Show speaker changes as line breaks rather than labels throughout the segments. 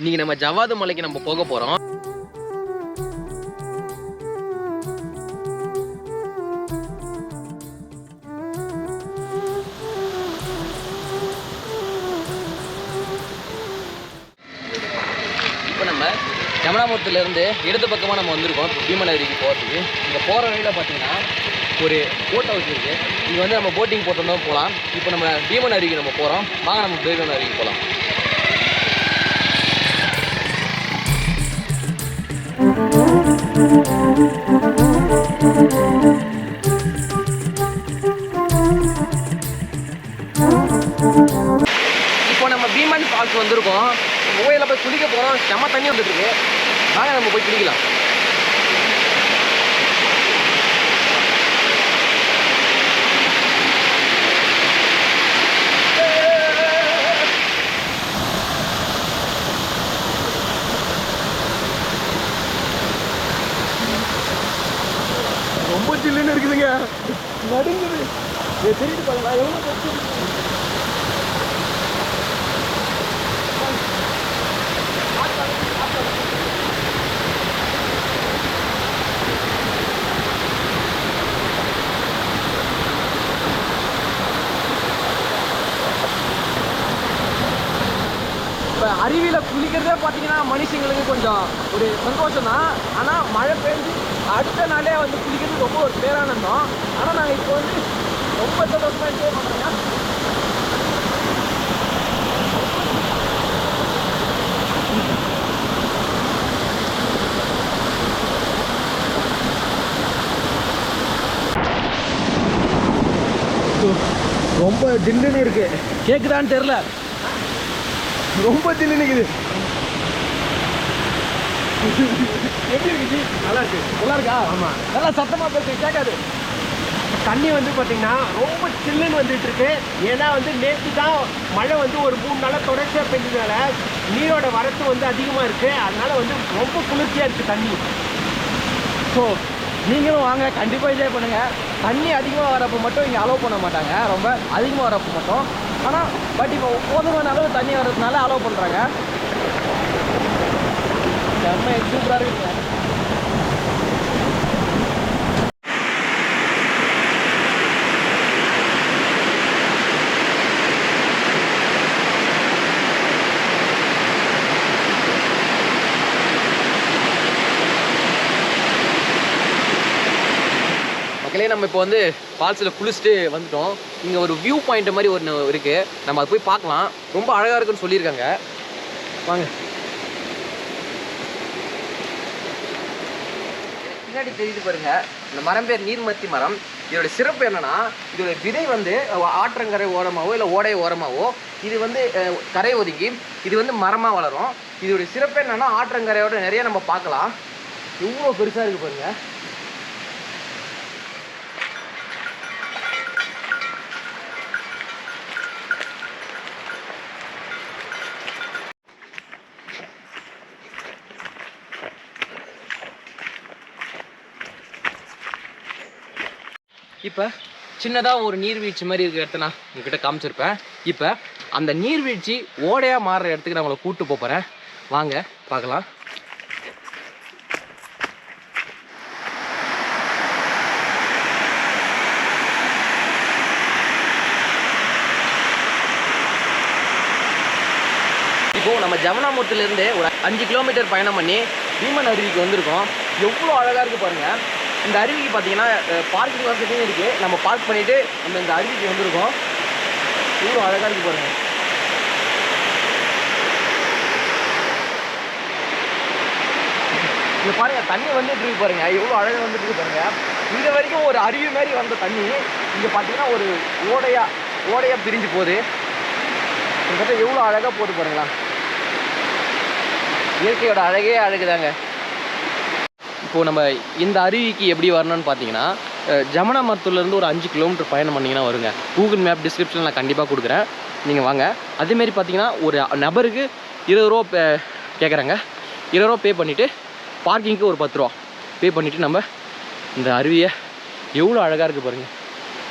இன்னைக்கு நம்ம ஜவ்வாது மலைக்கு நம்ம போக போறோம். இப்போ நம்ம ஜமனாபுரத்துல இருந்து இடது பக்கமா நம்ம வந்திருக்கோம் பீமன் அருவிக்கு போகிறதுக்கு. இங்கே போகிற வழியில் பார்த்தீங்கன்னா ஒரு போட் ஹவுஸ் இருக்குது. இங்கே வந்து நம்ம போட்டிங் போட்டு வந்தால் போகலாம். இப்போ நம்ம பீமன் அருவிக்கு நம்ம போகிறோம். வாங்க நம்ம பீமன் அருவிக்கு போகலாம். இப்போ நம்ம பீமன் ஃபால்ஸ் வந்திருக்கோம். கோயிலில் போய் குளிக்க போகிறோம். செம்ம தண்ணி வந்துட்டு இருக்கு. வாங்க நம்ம போய் குளிக்கலாம். ரொம்ப சில்லுன்னு இருக்குதுங்க. நடுங்குது. தெரியுது பாருங்களா எவ்வளோ. இப்போ அருவியில் குளிக்கிறதே பார்த்தீங்கன்னா மனுஷங்களுக்கு கொஞ்சம் ஒரு சந்தோஷம் தான். ஆனால் மழை பெஞ்சு அடுத்த நாளே வந்து குளிக்கிறது ரொம்ப ஒரு பேரானந்தம். ஆனால் நாங்கள் இப்போ வந்து ரொம்ப சந்தோஷமாக என்ஜாய் பண்ணுறோங்க. ரொம்ப ஜில்லுன்னு இருக்கு. கேக்குதான்னு தெரியல. ரொம்ப ஜில்லுன்னு இருக்குது. எப்படி இருக்கு? நல்லா இருக்கு. நல்லா இருக்கா? ஆமாம். நல்லா சத்தமாக பேசு, கேட்காது.
தண்ணி வந்து பார்த்தீங்கன்னா ரொம்ப சில்லுன்னு வந்துட்டு இருக்கு. ஏன்னா வந்து நேற்று தான் மழை வந்து ஒரு 3 நாளாக தொடர்ச்சியாக பெஞ்சதுனால நீரோட வரத்து வந்து அதிகமாக இருக்குது. அதனால வந்து ரொம்ப குளிர்ச்சியாக இருக்குது தண்ணி.
ஸோ நீங்களும் வாங்க, கண்டிப்பாக என்ஜாய் பண்ணுங்கள். தண்ணி அதிகமாக வரப்போ மட்டும் இங்கே அலோவ் பண்ண மாட்டாங்க, ரொம்ப அதிகமாக வரப்போ மட்டும். ஆனால் பட் இப்போ போதுமான அளவு தண்ணி வர்றதுனால அலோவ் பண்ணுறாங்க. செம்ம சூப்பராக இருக்குங்க. மக்களே, நம்ம இப்போ வந்து ஃபால்ஸில் குளிச்சுட்டு வந்துட்டோம். இங்கே ஒரு வியூ பாயிண்ட் மாதிரி ஒன்று இருக்குது. நம்ம அதை போய் பார்க்கலாம். ரொம்ப அழகாக இருக்குன்னு சொல்லியிருக்காங்க. வாங்க. பின்னாடி தெரியுது பாருங்க, இந்த மரம் பேர் நீர்மத்தி மரம். இதோட சிறப்பு என்னன்னா, இதோட விதை வந்து ஆற்றங்கரை ஓரமாகவோ இல்லை ஓடை ஓரமாகவோ இது வந்து கரை ஒதுங்கி இது வந்து மரமாக வளரும். இதோட சிறப்பு என்னன்னா, ஆற்றங்கரையோட நிறைய நம்ம பார்க்கலாம். எவ்வளோ பெருசாக இருக்குது பாருங்க. இப்போ சின்னதாக ஒரு நீர்வீழ்ச்சி மாதிரி இருக்கிற இடத்த நான் உங்ககிட்ட காமிச்சிருப்பேன். இப்போ அந்த நீர்வீழ்ச்சி ஓடையாக மாறுற இடத்துக்கு நான் உங்களை கூப்பிட்டு போகிறேன். வாங்க பார்க்கலாம். இப்போது நம்ம ஜமனாபுரத்துலேருந்து ஒரு 5 கிலோமீட்டர் பயணம் பண்ணி பீமன் அருவிக்கு வந்திருக்கோம். எவ்வளோ அழகாக இருக்குது பாருங்கள். இந்த அருவிக்கு பார்த்தீங்கன்னா பார்க்கிங் வசதியும் இருக்குது. நம்ம பார்க் பண்ணிவிட்டு நம்ம இந்த அருவிக்கு வந்திருக்கோம். எவ்வளோ அழகாக இருக்குது பாருங்கள். இங்கே பாருங்கள், தண்ணி வந்துட்டு இருக்கு பாருங்கள். எவ்வளோ அழகாக வந்துட்டு இருக்கு பாருங்கள். இந்த வரைக்கும் ஒரு அருவி மாதிரி வந்த தண்ணி இங்கே பார்த்தீங்கன்னா ஒரு ஓடையாக பிரிஞ்சு போகுது. கிட்டத்தட்ட எவ்வளோ அழகாக போகுது பாருங்களா. இயற்கையோட அழகே அழகுதாங்க. இப்போது நம்ம இந்த அருவிக்கு எப்படி வரணும்னு பார்த்தீங்கன்னா, ஜமனாமரத்துலேருந்து ஒரு 5 கிலோமீட்டர் பயணம் பண்ணிங்கன்னா வருங்க. கூகுள் மேப் டிஸ்கிரிப்ஷனில் நான் கண்டிப்பாக கொடுக்குறேன், நீங்கள் வாங்க. அதேமாரி பார்த்தீங்கன்னா ஒரு நபருக்கு 20 ரூபா கேட்குறாங்க. 20 ரூபா பே பண்ணிவிட்டு பார்க்கிங்க்கு ஒரு 10 ரூபா பே பண்ணிவிட்டு நம்ம இந்த அருவியை எவ்வளோ அழகாக இருக்குது பாருங்கள்.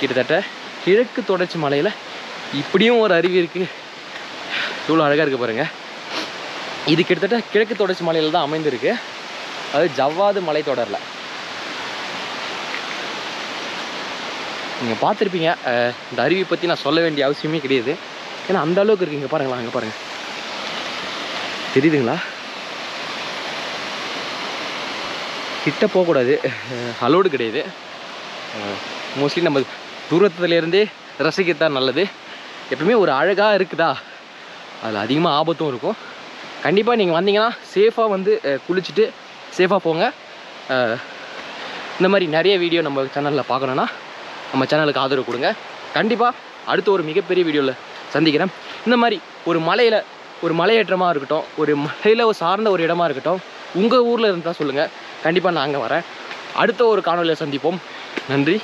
கிட்டத்தட்ட கிழக்கு தொடர்ச்சி மலையில் இப்படியும் ஒரு அருவி இருக்குது. எவ்வளோ அழகாக இருக்குது பாருங்கள். இது கிட்டத்தட்ட கிழக்கு தொடர்ச்சி மலையில் தான் அமைந்திருக்கு. அது ஜவ்வாது மலைத்தொடரில். நீங்கள் பார்த்துருப்பீங்க. இந்த அருவி பற்றி நான் சொல்ல வேண்டிய அவசியமே கிடையாது. ஏன்னா அந்த அளவுக்கு இருக்குது. இங்கே பாருங்களா, அங்கே பாருங்கள், தெரியுதுங்களா? கிட்ட போகக்கூடாது, அலோடு கிடையாது. மோஸ்ட்லி நம்ம தூரத்துலேருந்தே ரசிக்கத்தான் நல்லது. எப்பவுமே ஒரு அழகாக இருக்குதா, அதில் அதிகமாக ஆபத்தும் இருக்கும். கண்டிப்பாக நீங்கள் வந்தீங்கன்னா சேஃபாக வந்து குளிச்சுட்டு சேஃபாக போங்க. இந்த மாதிரி நிறைய வீடியோ நம்ம சேனலில் பார்க்கணுன்னா நம்ம சேனலுக்கு ஆதரவு கொடுங்க. கண்டிப்பாக அடுத்த ஒரு மிகப்பெரிய வீடியோவில் சந்திக்கிறேன். இந்த மாதிரி ஒரு மலையில் ஒரு மலையேற்றமாக இருக்கட்டும், ஒரு மலையில் சார்ந்த ஒரு இடமா இருக்கட்டும், உங்கள் ஊரில் இருந்தால் சொல்லுங்கள். கண்டிப்பாக நான் அங்கே வரேன். அடுத்த ஒரு காணொலியில் சந்திப்போம். நன்றி.